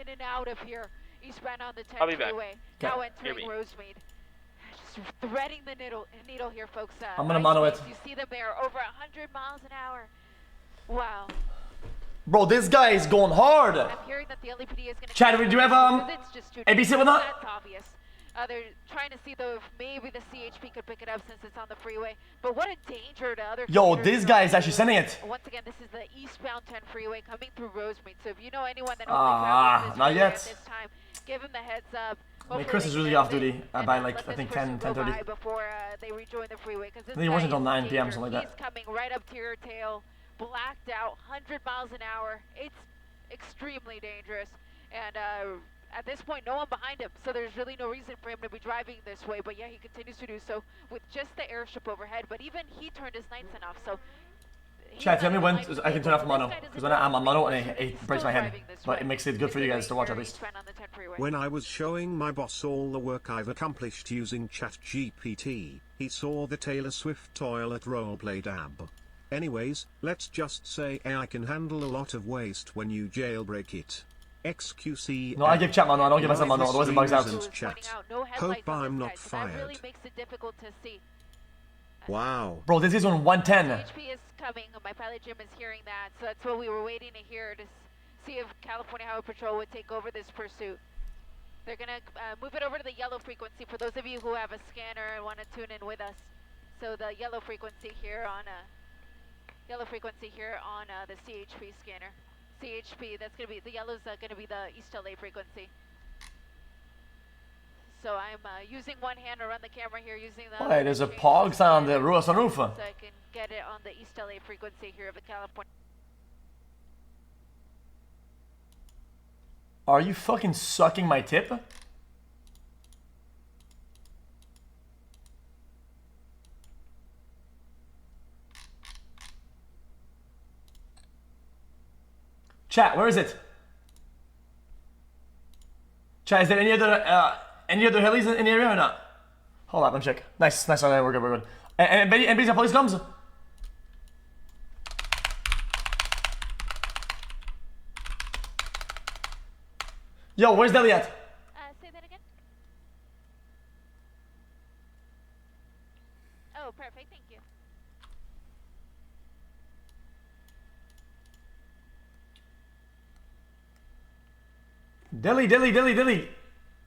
in and out of here. Eastbound on the 10 I'll be back. freeway. Now entering Rosemead. Just threading the needle here, folks. I'm gonna mono it. You see them there, over 100 miles an hour. Wow. Bro, this guy is going hard. I'm hearing that the LAPD is gonna. Chad, do you have ABC with that? That's obvious. They're trying to see though if maybe the CHP could pick it up since it's on the freeway. But what a danger to other. Yo, this guy is actually sending it. Once again, this is the eastbound 10 freeway coming through Rosemead. So if you know anyone that travels this not yet. at this time, give him the heads up. I mean, Chris is usually off duty by like I think 10:30. Before they rejoin the freeway, because I think it wasn't until 9 p.m. something like that. He's coming right up to your tail, blacked out, 100 miles an hour. It's extremely dangerous, and at this point, no one behind him, so there's really no reason for him to be driving this way. But yeah, he continues to do so with just the airship overhead. But even he turned his nights off, so. Chat, tell me when I can turn off mono, because when I'm on mono and it breaks my head, but it makes it good for you guys to watch at least. When I was showing my boss all the work I've accomplished using ChatGPT, he saw the Taylor Swift toilet roleplay dab. Anyways, let's just say AI can handle a lot of waste when you jailbreak it. xQcOW. No, I give chat mono, I don't give myself mono, otherwise it bugs out. Hope I'm not fired. That really makes it difficult to see. Wow. Bro, this is on 110. HP is coming. My pilot Jim is hearing that, so that's what we were waiting to hear to see if California Highway Patrol would take over this pursuit. They're gonna move it over to the yellow frequency for those of you who have a scanner and want to tune in with us. So the yellow frequency here on the CHP scanner. CHP, that's gonna be the yellow's gonna be the East LA frequency. So I'm using one hand to run the camera here, using the. Wait, there's a POG sign on the sunroof. So I can get it on the East LA frequency here of the California. Are you fucking sucking my tip? Chat, where is it? Chat, is there any other helis in the area or not? Hold up, let me check. Nice, okay, we're good. And basically, police comes. Yo, where's Deli at? Say that again. Oh, perfect, thank you. Deli.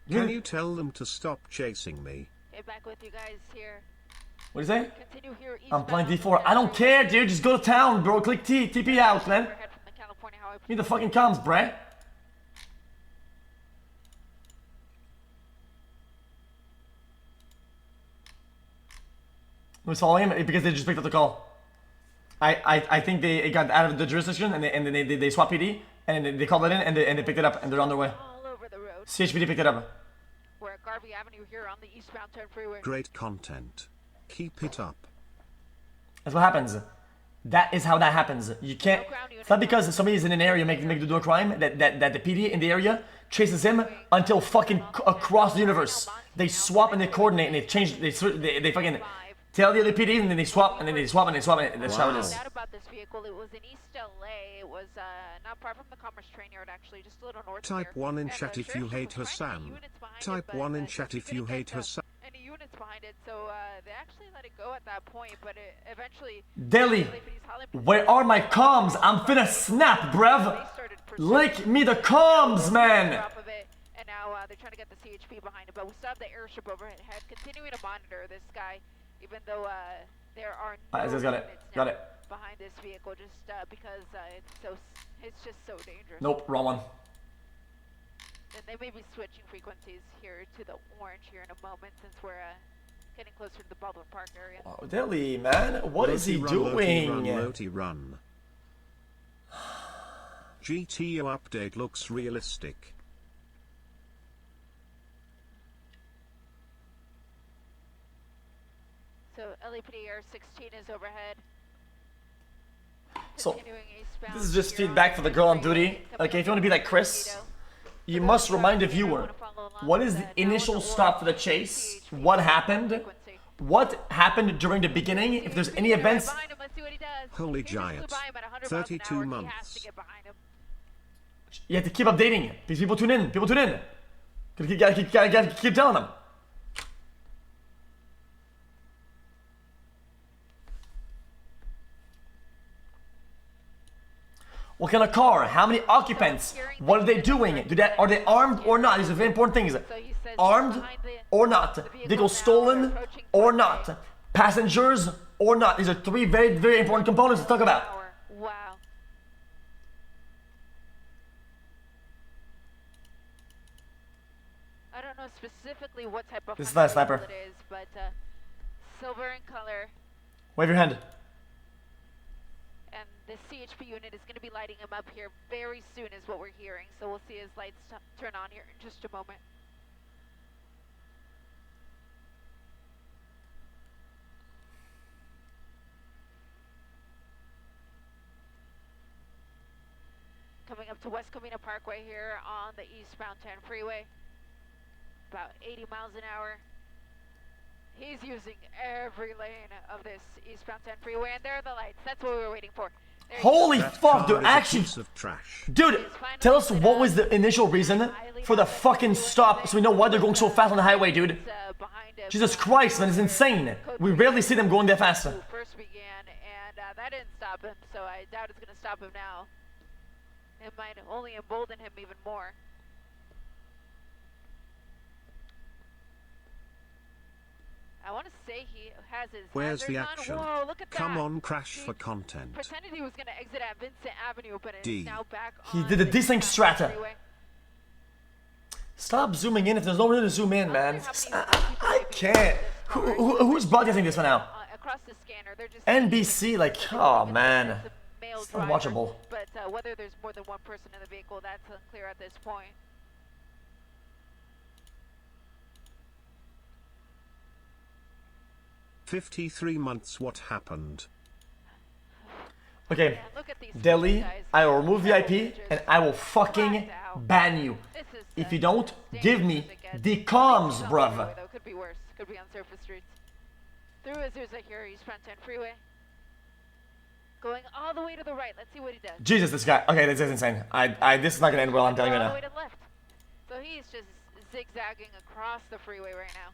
Can you tell them to stop chasing me? Get back with you guys here. What do you say? Continue here. I'm playing D4. I don't care, dude. Just go to town, bro. Click T. TP out, man. Need the fucking comms, bruh. Who's following him? Because they just picked up the call. I think they got out of the jurisdiction and then they swapped PD and they called it in and they picked it up and they're on their way. All over the road. CHPD picked it up. We're at Garvey Avenue here on the eastbound 10 freeway. Great content. Keep it up. That's what happens. That is how that happens. You can't. It's not because somebody is in an area making do a crime that the PD in the area chases him until fucking across the universe. They swap and they coordinate and they change. They fucking tell the other PD and then they swap and then they swap and they swap and that's how it is. About this vehicle, it was in East LA. It was not far from the Commerce Train Yard, actually, just a little north. Type 1 in chat if you hate Hassan. Type 1 in chat if you hate Hassan. Any units behind it, so they actually let it go at that point, but it eventually. Deli, where are my comms? I'm finna snap, bruv. Link me the comms, man. And now they're trying to get the CHP behind it, but we still have the airship overhead, continuing to monitor this guy. Even though there are no got it. behind this vehicle, just because it's just so dangerous. Nope, wrong one. And they may be switching frequencies here to the orange here in a moment, since we're getting closer to the Baldwin Park area. Oh, Deli, man, what is he doing? Run. GTO update looks realistic. So LAPD Air 16 is overhead. So this is just feedback for the girl on duty. Okay, if you want to be like Chris, you must remind the viewer what is the initial stop for the chase, what happened during the beginning, if there's any events. Holy giant, 32 months. You have to keep updating. These people tune in. People tune in. Gotta keep telling them. What kind of car? How many occupants? What are they doing? Are they armed or not? These are very important things. Armed or not? Vehicles stolen or not? Passengers or not? These are three very, very important components to talk about. Wow. I don't know specifically what type of This is not a sniper. it is, but silver in color. Wave your hand. And the CHP unit is going to be lighting him up here very soon is what we're hearing. So we'll see his lights turn on here in just a moment. Coming up to West Covina Parkway here on the eastbound 10 freeway. About 80 miles an hour. He's using every lane of this eastbound 10 freeway, and there are the lights. That's what we were waiting for. Holy That fuck, car dude, is a actually, piece of trash. dude, tell us what was the initial reason for the fucking stop so we know why they're going so fast on the highway, dude. Jesus Christ, man, it's insane. We rarely see them going that fast. First began, and that didn't stop him, so I doubt it's going to stop him now. It might only embolden him even more. I want to say he has his Where's the hazards action? on. Whoa, look at Come that. on, crash He for content. pretended he was going to exit at Vincent Avenue, but D. is now back He on did a the desync eastbound strata. freeway. Stop zooming in if there's no reason to zoom in, man. I can't. Who's broadcasting this one now? Across the scanner, they're just NBC, like, oh man. it's a male It's driver, unwatchable. But whether there's more than one person in the vehicle, that's unclear at this point. "53 months, what happened?" Okay, Man, look at these Delhi, guys. I will remove VIP and I will fucking ban you. This is, If you don't, dangerous give me as it gets. the comms, It's on the bruv. freeway, though. Could be worse. Could be on surface streets. Through Azusa here, eastbound 10 freeway. Going all the way to the right. Let's see what he does. Jesus, this guy. Okay, this is insane. This is not gonna end well, I'm telling you all the now. way to the left. So he's just zigzagging across the freeway right now.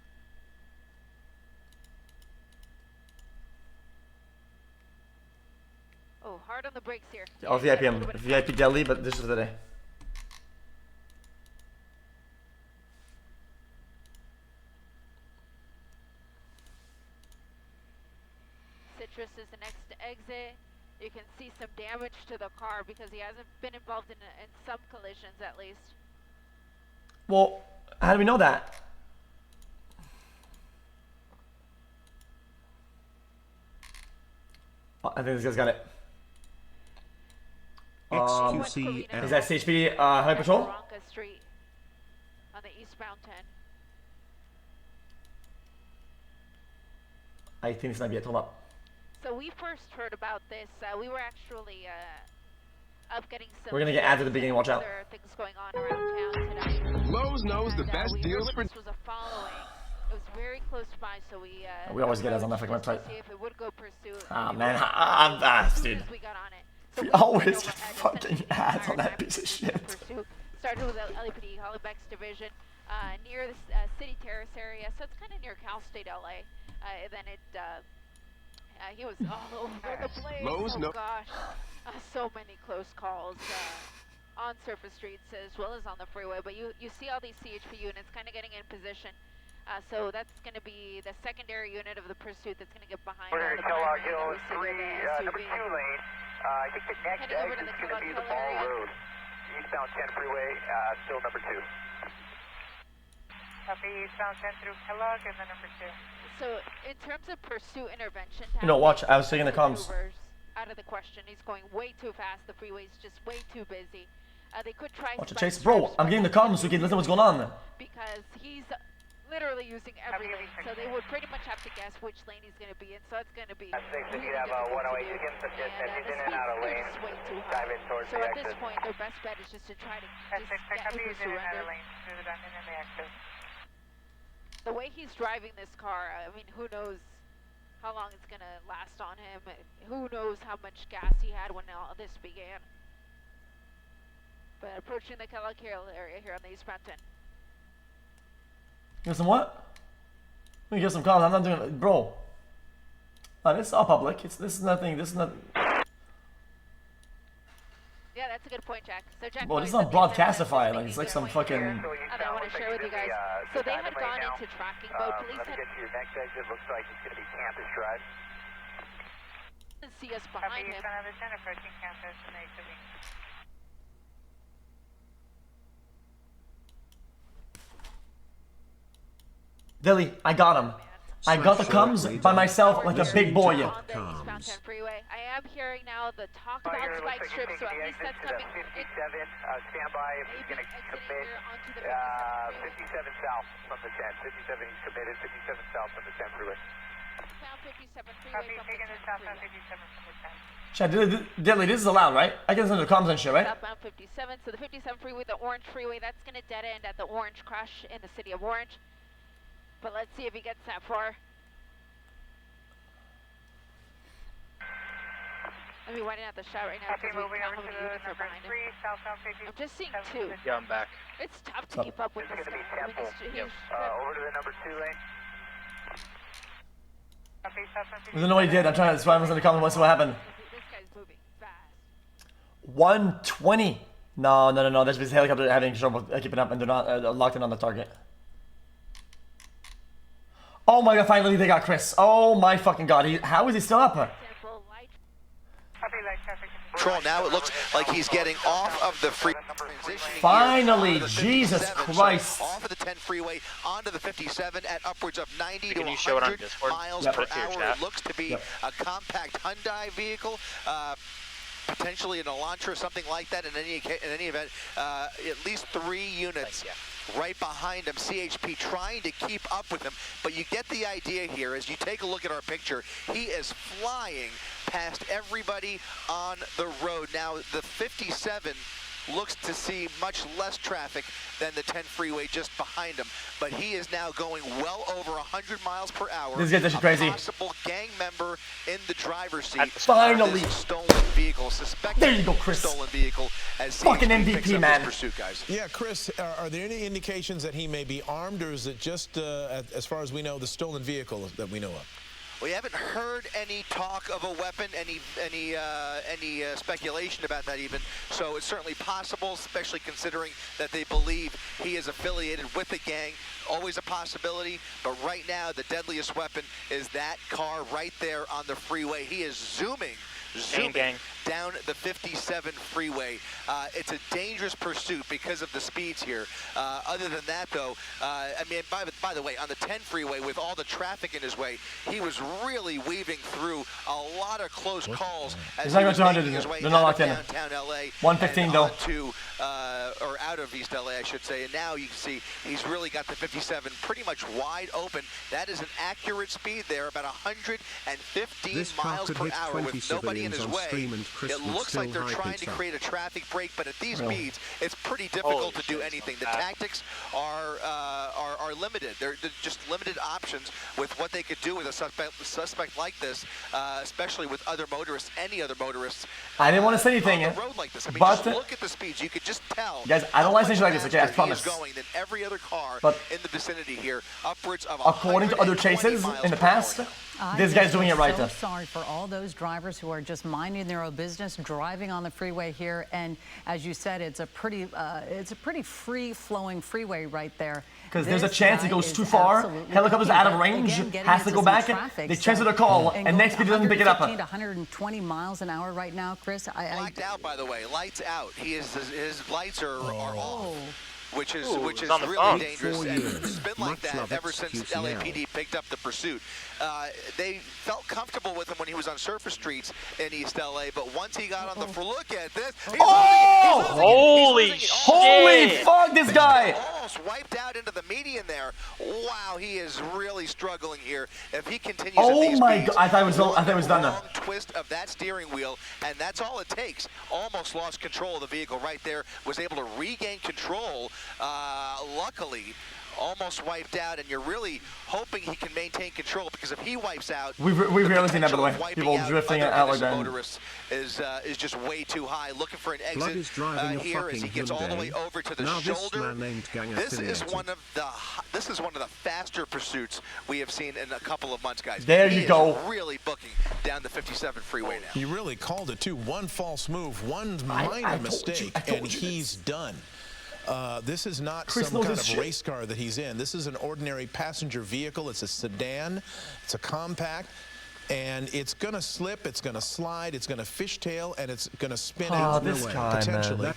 Oh, hard on the brakes here. Oh, VIP, VIP Delhi, but this is the day. Citrus is the next exit. You can see some damage to the car because he hasn't been involved in some collisions at least. Well, how do we know that? Oh, I think this guy's got it. xQcOW. Is that CHP Highway Patrol? Bronca Street on the eastbound 10. I think this might be it. Hold up. So we first heard about this. We were actually up getting some. We're gonna get added at the beginning, watch out. Other things going on around town today. Lowe's knows the And, best we deals heard for. this was a following. It was very close by, so we. We always get ads on that approached fucking just to website. See if it would go pursue. Ah, and man, we- I'm fast, as soon dude. as we got on it. So We we always went get over and fucking essentially the ads on entire that piece of time to shit. pursue. Started with LAPD, Halifax Division, near the City Terrace area, so it's kind of near Cal State, LA. Then it, he was all over the place. Lowe's Oh no- gosh, so many close calls on surface streets as well as on the freeway. But you see all these CHP units kind of getting in position. So that's going to be the secondary unit of the pursuit that's going to get behind all the Kellogg primary Hill that we see there, the number 2 SUV. lane. I think the next Heading over to exit the is going to be the Kellogg Ball Hill area. Road. Eastbound 10 freeway, still number 2. Copy eastbound 10 through Kellogg and then number 2. So in terms of pursuit intervention, You know, watch, I was checking the comms. maneuvers out of the question. He's going way too fast. The freeway's just way too busy. They could try. Watch it, spike Chase. Bro, strips, I'm but getting the comms so we can listen to what's going on. because he's literally using every lane. So they would pretty much have to guess which lane he's going to be in. So it's going to be. That's six. If really you have difficult to 108, do. you can suggest And, that he's the in and out of speeds are lane. just way too high. Dive in towards So the at this exit. point, their best bet is just to try to 10 just 6, get copy him is to in and out surrender. of lane through the diamond and the exit. The way he's driving this car, I mean, who knows how long it's going to last on him. Who knows how much gas he had when all this began. But approaching the Kellogg area here on the East Mountain. Give some what? Let me get some calls. I'm not doing it, bro. This is all public. This is nothing. This is not. Yeah, that's a good point, Jack. So Jack, Well, this is not broadcastify. Like it's like some fucking. And I want to share with you guys. So they had gone into tracking mode. Police let me had get to your next exit. Looks like it's going to be Campus Drive. didn't see us behind him. Another 10 approaching campus and exiting. Dilly, I got him. I got the comms by myself like a big boy. On the East Mountain Freeway. I am hearing now the talk about spike strips, so at least that's coming. 57, stand by if he's going to commit. Here onto the 57 south from the 10. 57 he's committed, 57 south from the 10 freeway. South 57 freeway Copy, from taking the the 10 southbound freeway. 57 from the 10. Chat, Dilly, this is allowed, right? I can send the comms and shit, right? Southbound 57, so the 57 freeway, the orange freeway, that's going to dead end at the orange crash in the city of Orange. But let's see if he gets that far. Let me widen out the shot right now Copy, because we moving don't over know to how many the units are number behind 3, him. southbound 57. I'm just seeing two. Yeah, I'm back. It's tough to keep up with This this is going to be guy. I mean, Temple. he's Over to the number 2 lane. Copy, southbound 57. I don't know what he did. I'm trying to. That's why I was in the comments. Let's see what happened. this guy's moving fast. 120. No. That's his helicopter having trouble keeping up and they're not locked in on the target. Oh my god, finally they got Chris. Oh my fucking god. How is he still up? Temple, light. Copy, light traffic. Control. Now it looks like he's getting off of the free. Finally, Jesus Christ. Off of the 10 freeway onto the 57 at upwards of 90 to Can you show it on 100 Discord? miles Yep. per Put it to your hour. chat. It looks to be Yep. a compact Hyundai vehicle. Potentially an Elantra, something like that. In any event, at least 3 units right behind him. CHP trying to keep up with him, but you get the idea here. As you take a look at our picture, he is flying past everybody on the road. Now the 57 looks to see much less traffic than the 10 freeway just behind him, but he is now going well over 100 miles per hour. This guy's actually crazy. A possible gang member in the driver's seat. At the Finally. This stolen vehicle, suspected There you go, Chris. stolen vehicle. As Fucking CHP picks MVP, up man. this pursuit, guys. Yeah, Chris, are there any indications that he may be armed, or is it just, as far as we know, the stolen vehicle that we know of? We haven't heard any talk of a weapon, any speculation about that even. So it's certainly possible, especially considering that they believe he is affiliated with the gang. Always a possibility, but right now the deadliest weapon is that car right there on the freeway. He is zooming gang. down the 57 freeway. It's a dangerous pursuit because of the speeds here. Other than that, though, I mean, by the way, on the 10 freeway, with all the traffic in his way, he was really weaving through a lot of close calls as He's he not was going to making 100, his way they're not out locked of in. downtown LA. 115 and though. onto, or out of East LA, I should say. And now you can see he's really got the 57 pretty much wide open. That is an accurate speed there, about 115 This car miles could per hit hour 20 with nobody in his civilians on way. stream and Chris It would looks like still they're hype trying it to up. create a traffic break, but at these Really? speeds, it's pretty difficult Holy to do shit, anything. The not bad. tactics are limited. They're just limited options with what they could do with a suspect like this, especially with other motorists, any other motorists. I didn't want to say anything, on the road like this. I mean, but- just look at the speeds. You could just tell. Guys, I don't like how things much like this, okay, I faster he promise. is going than every other car But- in the vicinity here, upwards of According to other 120 chases miles in the per hour past, now. this guy's doing it right. I'm so sorry for all those drivers who are just minding their own business, driving on the freeway here. And as you said, it's a pretty free-flowing freeway right there. Because there's a This chance he guy goes is too far, absolutely helicopter's cooking, out of but range, again, getting has to into go some back, traffic, they so- transfer the call, and going next speed doesn't pick it up. 115 to 120 miles an hour right now, Chris. Blacked out, by the way. Lights out. His lights are off. Which is Ooh, which he's is on the really phone. dangerous, 4 and years. it's been like Much that love, ever since xQcOW. LAPD picked up the pursuit. They felt comfortable with him when he was on surface streets in East LA, but once he got on the look at this, he's Oh! losing it. Holy He's losing it. Holy shit. fuck, this guy! Almost wiped out into the median there. Wow, he is really struggling here. If he continues Oh at these my speeds, God, I thought it was done. long twist of that steering wheel, and that's all it takes. Almost lost control of the vehicle right there. Was able to regain control. A luckily almost wiped out, and you're really hoping he can maintain control, because if he wipes out, we've rarely seen that, by the way. People drifting out like that. Motorists is just way too high. Looking for an exit here as he gets all the way over to the shoulder. This is one of the faster pursuits we have seen in a couple of months, guys. There you go. Really booking down the 57 freeway now. He really called it too. One false move, one minor mistake, and he's done. This is not some kind of race car that he's in. This is an ordinary passenger vehicle. It's a sedan. It's a compact. And it's going to slip, it's going to slide, it's going to fishtail, and it's going to spin out potentially.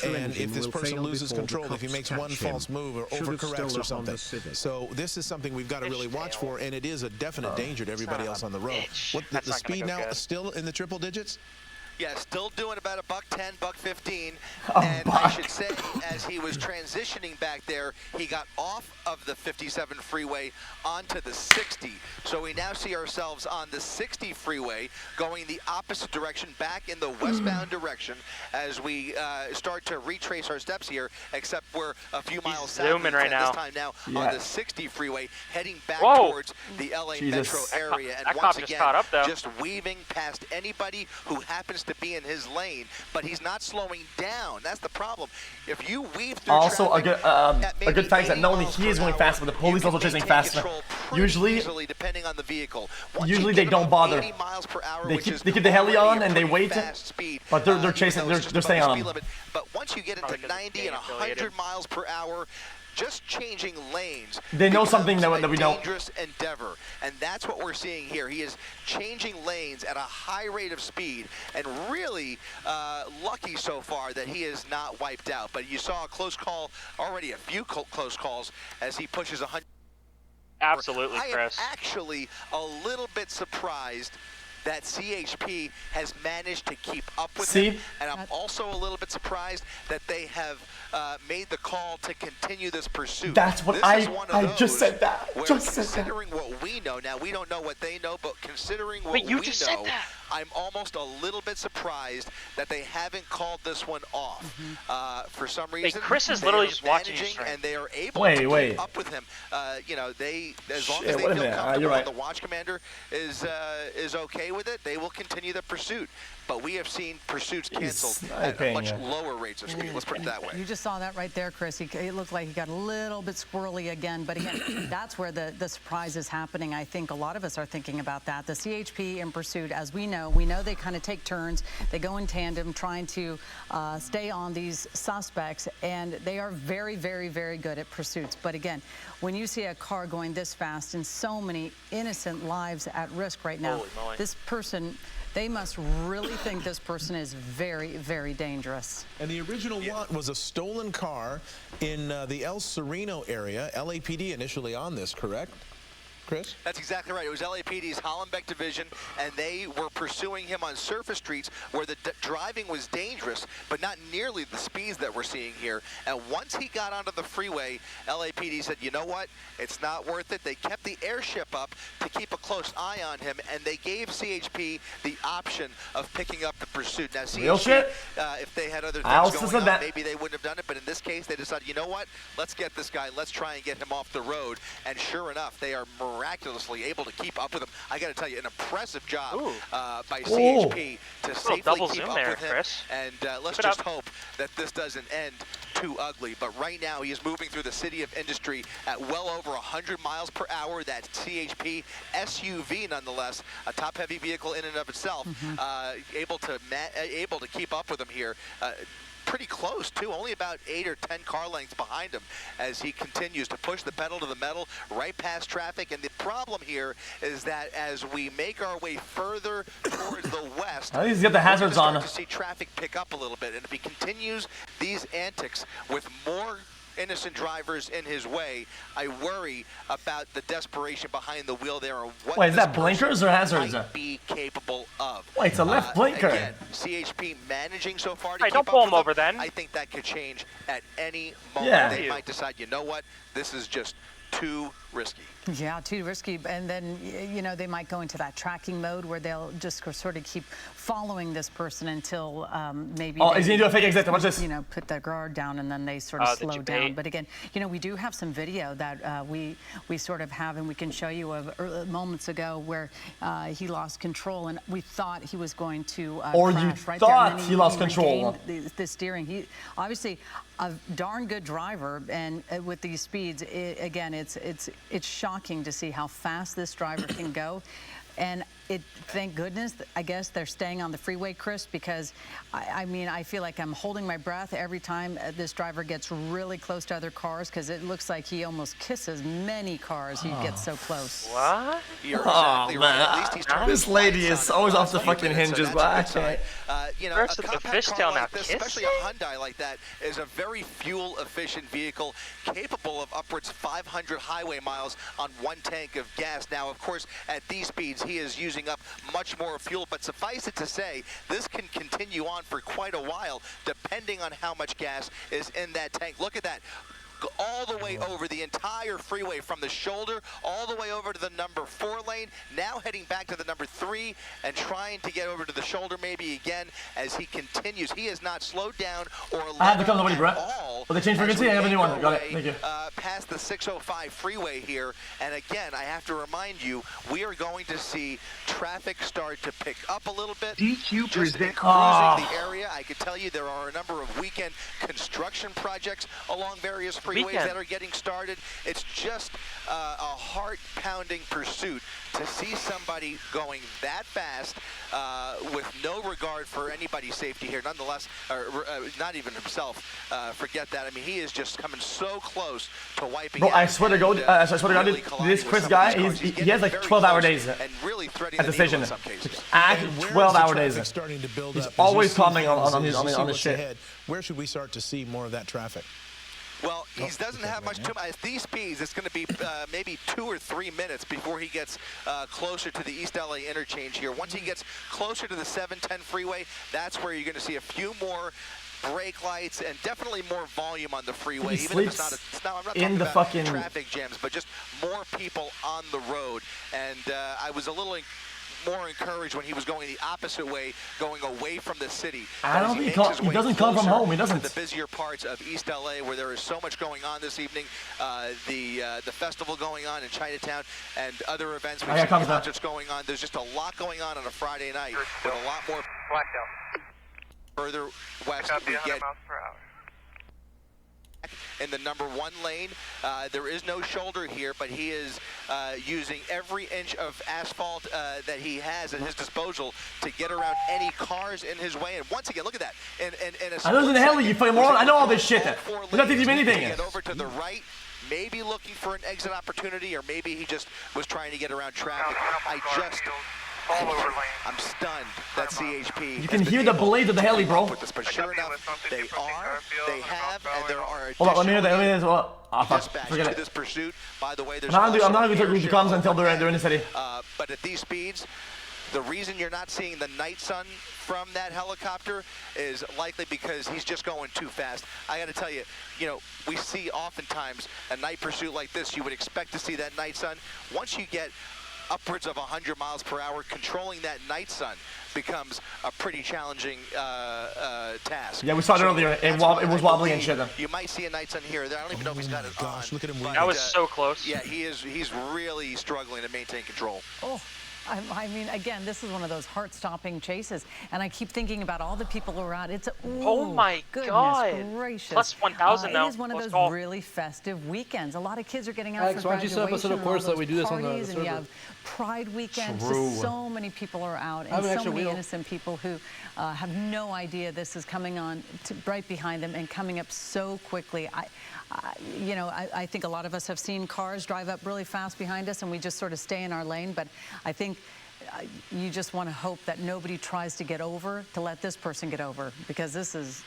And if this person loses control, if he makes one false move or overcorrects or something. So this is something we've got to really watch for, and it is a definite danger to everybody else on the road. What, the speed now still in the triple digits? Yeah, still doing about $110, $115. And I should say, as he was transitioning back there, he got off of the 57 freeway onto the 60. So we now see ourselves on the 60 freeway going the opposite direction, back in the westbound direction, as we start to retrace our steps here, except we're a few miles south right now. This time now on the 60 freeway, heading back towards the LA metro area. And once again, just weaving past anybody who happens to be in his lane, but he's not slowing down. That's the problem. If you weave through a good fact is that not only he is going fast, but the police also chasing faster. Usually, depending on the vehicle. Usually they don't bother. They keep the heli on and they wait, but they're chasing. They're staying on him. But once you get into 90 and 100 miles per hour, just changing lanes. They know something that we don't. Dangerous endeavor, and that's what we're seeing here. He is changing lanes at a high rate of speed, and really lucky so far that he is not wiped out. But you saw a close call, already a few close calls, as he pushes 100. Absolutely, Chris. I am actually a little bit surprised that CHP has managed to keep up with him, and I'm also a little bit surprised that they have made the call to continue this pursuit. That's what I just said that. Considering what we know, now we don't know what they know, but considering what we know, I'm almost a little bit surprised that they haven't called this one off. For some reason, Chris is literally just watching and they are able to keep up with him. You know, as long as they feel comfortable, the watch commander is okay with it, they will continue the pursuit. But we have seen pursuits canceled at much lower rates of speed. Let's put it that way. You just saw that right there, Chris. It looked like he got a little bit squirrely again. But again, that's where the surprise is happening. I think a lot of us are thinking about that. The CHP in pursuit, as we know they kind of take turns. They go in tandem trying to stay on these suspects. And they are very, very, very good at pursuits. But again, when you see a car going this fast and so many innocent lives at risk right now, this person... They must really think this person is very, very dangerous. And the original want was a stolen car in the El Sereno area. LAPD initially on this, correct? Chris? That's exactly right. It was LAPD's Hollenbeck division, and they were pursuing him on surface streets where the driving was dangerous, but not nearly the speeds that we're seeing here. And once he got onto the freeway, LAPD said, you know what? It's not worth it. They kept the airship up to keep a close eye on him, and they gave CHP the option of picking up the pursuit. Now, CHP, if they had other things going on, maybe they wouldn't have done it, but in this case, they decided, you know what? Let's get this guy. Let's try and get him off the road. And sure enough, they are miraculously able to keep up with him. I got to tell you, an impressive job by CHP to safely keep up with him. Chris. And let's just hope that this doesn't end too ugly. But right now, he is moving through the city of Industry at well over 100 miles per hour. That CHP SUV, nonetheless, a top-heavy vehicle in and of itself, able to keep up with him here. Pretty close, too, only about 8 or 10 car lengths behind him as he continues to push the pedal to the metal right past traffic. And the problem here is that as we make our way further towards the west, he's got the hazards on. To see traffic pick up a little bit. And if he continues these antics with more innocent drivers in his way, I worry about the desperation behind the wheel there and what is that blinkers or hazards? Might be capable of. Wait, it's a left blinker. Again, CHP managing so far to keep don't up pull him with over then. I think that could change at any moment. They might decide, you know what, this is just too risky. Yeah, too risky. And then, you know, they might go into that tracking mode where they'll just sort of keep following this person until maybe he's gonna do a fake exit. Watch this. You know, put their guard down and then they sort of slow down. But again, you know, we do have some video that we sort of have, and we can show you moments ago where he lost control, and we thought he was going to or crash you right thought there, and he lost control. The steering. He obviously a darn good driver, and with these speeds, again, it's shocking to see how fast this driver can go. And thank goodness, I guess they're staying on the freeway, Chris, because I mean, I feel like I'm holding my breath every time this driver gets really close to other cars, because it looks like he almost kisses many cars. He gets so close. What? You're exactly right. At least he's this lady is always off the fucking hinges, but I can't. You know, a compact car like this, especially a Hyundai like that, is a very fuel-efficient vehicle, capable of upwards 500 highway miles on one tank of gas. Now, of course, at these speeds, he is using up much more fuel, but suffice it to say, this can continue on for quite a while, depending on how much gas is in that tank. Look at that. All the way over the entire freeway, from the shoulder all the way over to the number 4 lane, now heading back to the number 3 and trying to get over to the shoulder maybe again as he continues. He has not slowed down or I have to come to Brett. all. Well, they changed frequency. I have a new one. Got it. Thank you. Past the 605 freeway here, and again, I have to remind you, we are going to see traffic start to pick up a little bit. DQ present cruising the area. I can tell you there are a number of weekend construction projects along various freeways that are getting started. It's just a heart-pounding pursuit to see somebody going that fast with no regard for anybody's safety here. Nonetheless, not even himself. Forget that. I mean, he is just coming so close to wiping out. I swear to God, this Chris guy, he has like 12-hour days at the station. 12-hour days. He's always commenting on his shit. Where should we start to see more of that traffic? Well, he doesn't have much time. At these speeds, it's going to be maybe 2 or 3 minutes before he gets closer to the East LA interchange here. Once he gets closer to the 710 freeway, that's where you're going to see a few more brake lights and definitely more volume on the freeway. He Even if sleeps it's not, I'm not in talking the about fucking traffic jams, but just more people on the road. And I was a little more encouraged when he was going the opposite way, going away from the city. I don't think he doesn't come from home. He doesn't. The busier parts of East LA, where there is so much going on this evening, the festival going on in Chinatown and other events. We have concerts going on. There's just a lot going on a Friday night with a lot more. Further west, we get in the number 1 lane. There is no shoulder here, but he is using every inch of asphalt that he has at his disposal to get around any cars in his way. And once again, look at that. I know in the hell you fucking moron. I know all this shit. You're not teaching me anything. Get over to the right, maybe looking for an exit opportunity, or maybe he just was trying to get around traffic. I'm stunned that CHP. You can hear the blades of the heli, bro. But sure enough, they have, and there are. Hold on, let me hear that. Forget it. This pursuit. By the way, there's I'm not going to talk to comms until they're in the city. But at these speeds, the reason you're not seeing the night sun from that helicopter is likely because he's just going too fast. I got to tell you, we see oftentimes a night pursuit like this, you would expect to see that night sun. Once you get upwards of 100 miles per hour, controlling that night sun becomes a pretty challenging task. Yeah, we saw it earlier. It was wobbling and shit. You might see a night sun here. I don't even know if he's got it on. Look at him. That was so close. Yeah, he's really struggling to maintain control. Oh. I mean, again, this is one of those heart-stopping chases, and I keep thinking about all the people who are out. It's oh my God, gracious. Plus 1,000 now. It is one of those really festive weekends. A lot of kids are getting out for graduation. Why don't you set up a sort of course that we do this on the server? And you have Pride weekend. Just so many people are out, and so many innocent people who have no idea this is coming on right behind them and coming up so quickly. I think a lot of us have seen cars drive up really fast behind us, and we just sort of stay in our lane. But I think you just want to hope that nobody tries to get over to let this person get over, because this is.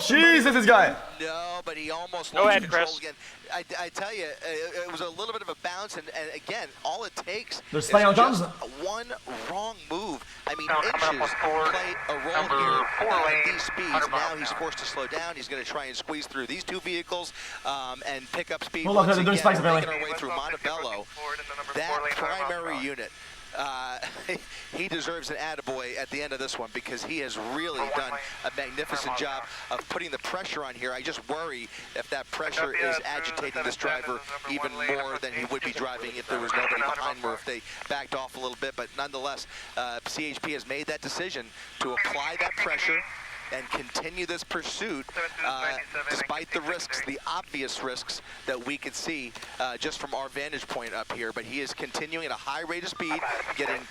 Jesus, this guy. No, but he almost lost control again. I tell you, it was a little bit of a bounce, and again, all it takes They're is staying on just guns. one wrong move. I mean, inches play a role here at these speeds. Now he's forced to slow down. He's going to try and squeeze through these two vehicles and pick up speed. Hold on, once they're doing again. spikes, We're Billy. making our way through Montebello. That primary unit. He deserves an attaboy at the end of this one because he has really done a magnificent job of putting the pressure on here. I just worry if that pressure is agitating this driver even more than he would be driving if there was nobody behind him or if they backed off a little bit. But nonetheless, CHP has made that decision to apply that pressure and continue this pursuit despite the risks, the obvious risks that we could see just from our vantage point up here. But he is continuing at a high rate of speed, getting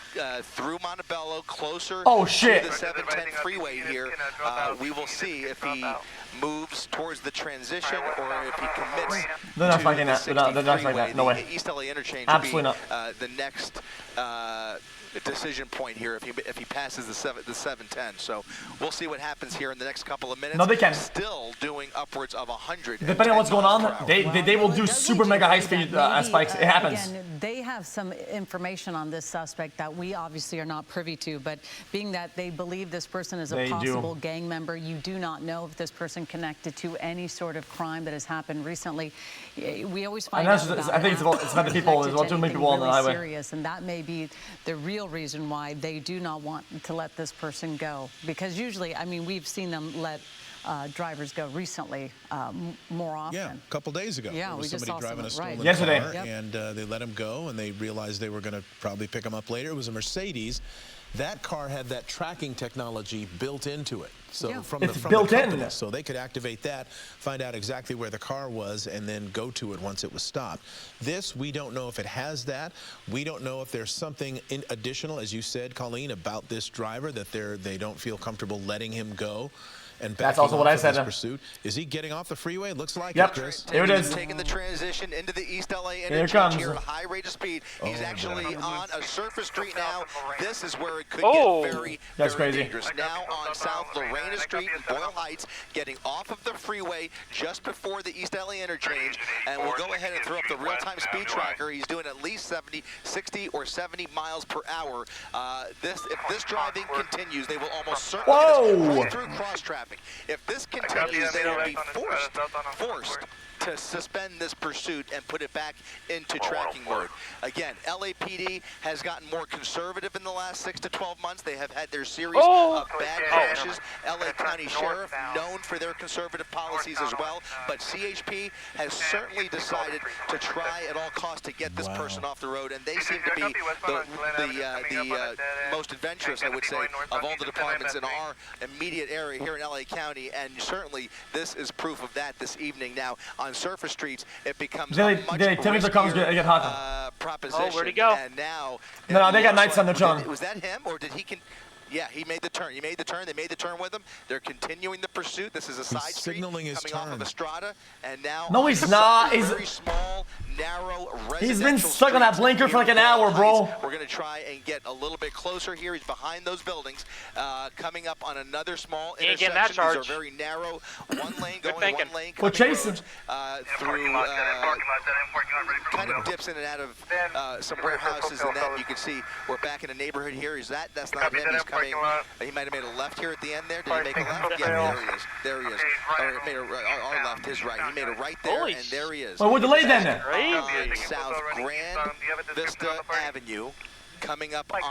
through Montebello, closer to the 710 freeway here. We will see if he moves towards the transition or if he commits They're not to fighting the that. 60 They're not fighting freeway. that. No way. The East LA interchange Absolutely will be the next decision point here if he passes the 710. So we'll see what happens here in the next couple of minutes. No, they can. Still doing upwards of 100. Depending on what's going on, they will do super mega high speed spikes. It happens. Again, they have some information on this suspect that we obviously are not privy to, but being that they believe this person is a possible gang member, you do not know if this person connected to any sort of crime that has happened recently. We always find out about I think it's about the people. There's about too many people on the highway. Serious, and that may be the real reason why they do not want to let this person go. Because usually, I mean, we've seen them let drivers go recently more often. Yeah, a couple days ago. Yeah, there was we just somebody saw driving a stolen Yesterday. car, and they let him go, and they realized they were going to probably pick him up later. It was a Mercedes. That car had that tracking technology built into it. So from the company, so they could activate that, find out exactly where the car was, and then go to it once it was stopped. This, we don't know if it has that. We don't know if there's something additional, as you said, Colleen, about this driver that they don't feel comfortable letting him go. And that's also what I said. Pursuit. Is he getting off the freeway? It looks like it, Chris. Here it is. Taking the transition into the East LA interchange here at a high rate of speed. He's actually on a surface street now. This is where it could get very dangerous. Now on South Lorena Street in Boyle Heights, getting off of the freeway just before the East LA interchange. And we'll go ahead and throw up the real-time speed tracker. He's doing at least 70, 60, or 70 miles per hour. If this driving continues, they will almost certainly go through cross-traffic. If this continues, they will be forced to suspend this pursuit and put it back into tracking mode. Again, LAPD has gotten more conservative in the last 6 to 12 months. They have had their series of bad crashes. LA County Sheriff, known for their conservative policies as well, but CHP has certainly decided to try at all costs to get this person off the road, and they seem to be the most adventurous, I would say, of all the departments in our immediate area here in LA County, and certainly this is proof of that this evening. Now, on surface streets, it becomes a much riskier proposition. Oh, where'd he go? And now, no, they got nights on the chunk. Was that him, or did he? Yeah, he made the turn. He made the turn. They made the turn with him. They're continuing the pursuit. This is a side street coming off of Estrada, and now no, he's not. He's very small, narrow, he's been stuck on that blinker for like an hour, bro. We're gonna try and get a little bit closer here. He's behind those buildings, coming up on another small intersection. That charge. These are very narrow, one lane going, one lane coming. We're chasing. Through kind of dips in and out of some warehouses, and then you can see we're back in a neighborhood here. That's not him. He's coming. He might have made a left here at the end there. Did he make a left? Yeah, there he is. There he is. Or made our left, his right. He made a right there, and there he is. Well, we're delayed then. On South Grand Vista Avenue. Coming up on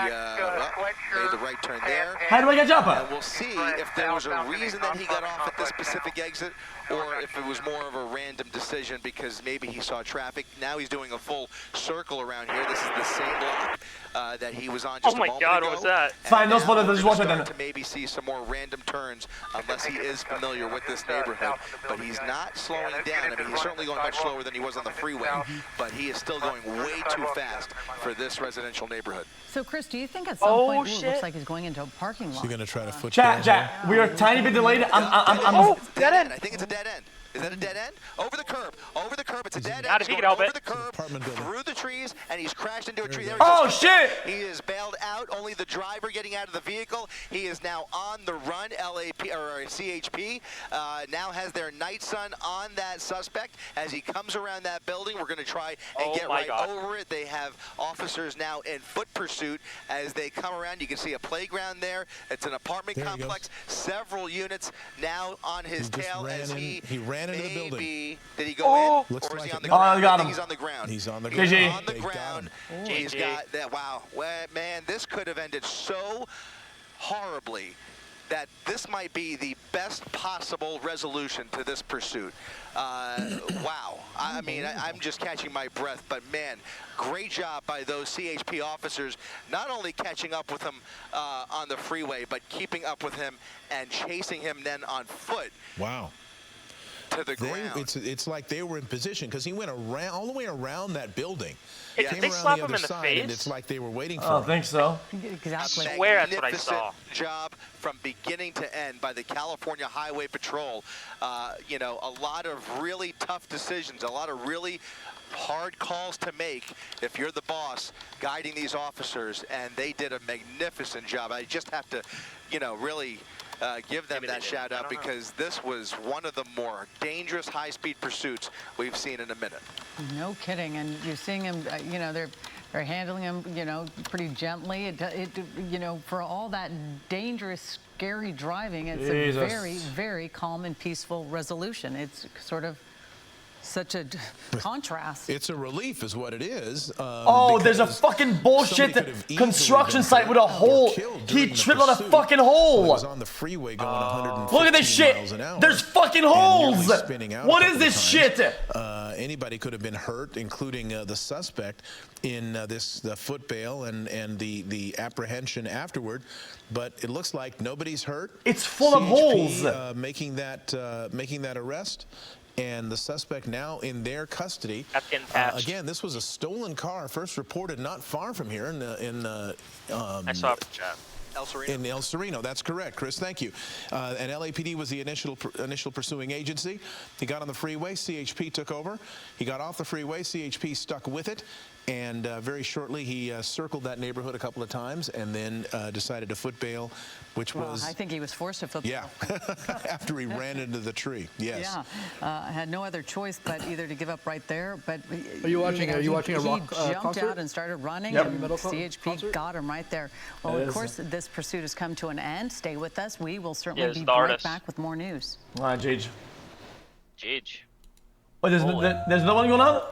made the right turn there. How do I get jump? And we'll see if there was a reason that he got off at this specific exit, or if it was more of a random decision because maybe he saw traffic. Now he's doing a full circle around here. This is the same block that he was on just a moment ago. Oh my God, what was that? Fine, no spoilers. Just watch it then. To maybe see some more random turns unless he is familiar with this neighborhood. But he's not slowing down. I mean, he's certainly going much slower than he was on the freeway, but he is still going way too fast for this residential neighborhood. So, Chris, do you think at some point, it looks like he's going into a parking lot? You're going to try to foot Chat, we are a tiny bit delayed. Dead end. I think it's a dead end. Is that a dead end? Over the curb. Over the curb. It's a dead end. Not if he can help over it. the curb, through the trees, and he's crashed into a tree. There he Oh, goes. shit! He is bailed out. Only the driver getting out of the vehicle. He is now on the run. CHP now has their night sun on that suspect. As he comes around that building, we're going to try and get right over it. They have officers now in foot pursuit as they come around. You can see a playground there. It's an apartment complex. Several units now on his tail as he ran into the building. Did he go in? Looks Or is like he on the it. ground? I got think him. he's on the ground. He's on the He's ground. on the ground. He's got that. Wow. Well, man, this could have ended so horribly that this might be the best possible resolution to this pursuit. Wow. I mean, I'm just catching my breath, but man, great job by those CHP officers, not only catching up with him on the freeway, but keeping up with him and chasing him then on foot. Wow. To the ground. It's like they were in position because he went around all the way around that building. Did Came they around slap the him other in the side, face? and it's like they were waiting for I him. think so. Exactly. I swear that's what I saw. Magnificent job from beginning to end by the California Highway Patrol. You know, a lot of really tough decisions, a lot of really hard calls to make if you're the boss guiding these officers, and they did a magnificent job. I just have to, you know, really give them that shout out because this was one of the more dangerous high-speed pursuits we've seen in a minute. No kidding, and you're seeing him. You know, they're handling him. You know, pretty gently. You know, for all that dangerous, scary driving, it's a very, very calm and peaceful resolution. It's sort of such a contrast. It's a relief is what it is. Oh, there's a fucking bullshit construction site with a hole. He tripped on a fucking hole. He was on the freeway going 115 Look at this shit. miles an hour. There's fucking holes. What is this shit? Anybody could have been hurt, including the suspect in the foot bail and the apprehension afterward. But it looks like nobody's hurt. It's full of holes. Making that arrest. And the suspect now in their custody. Again, this was a stolen car, first reported not far from here I saw it. In El Sereno, that's correct, Chris. Thank you. And LAPD was the initial pursuing agency. He got on the freeway. CHP took over. He got off the freeway. CHP stuck with it. And very shortly, he circled that neighborhood a couple of times and then decided to foot bail, which was... I think he was forced to foot bail. Yeah, after he ran into the tree, yes. Yeah, had no other choice but either to give up right there, but... Are you watching a rock concert? He jumped concert? out and started running, Yep. and CHP got him right there. Well, of course, this pursuit has come to an end. Stay with us. We will certainly be right back with more news. All right, Jage. Jage. Oh, there's no one going on?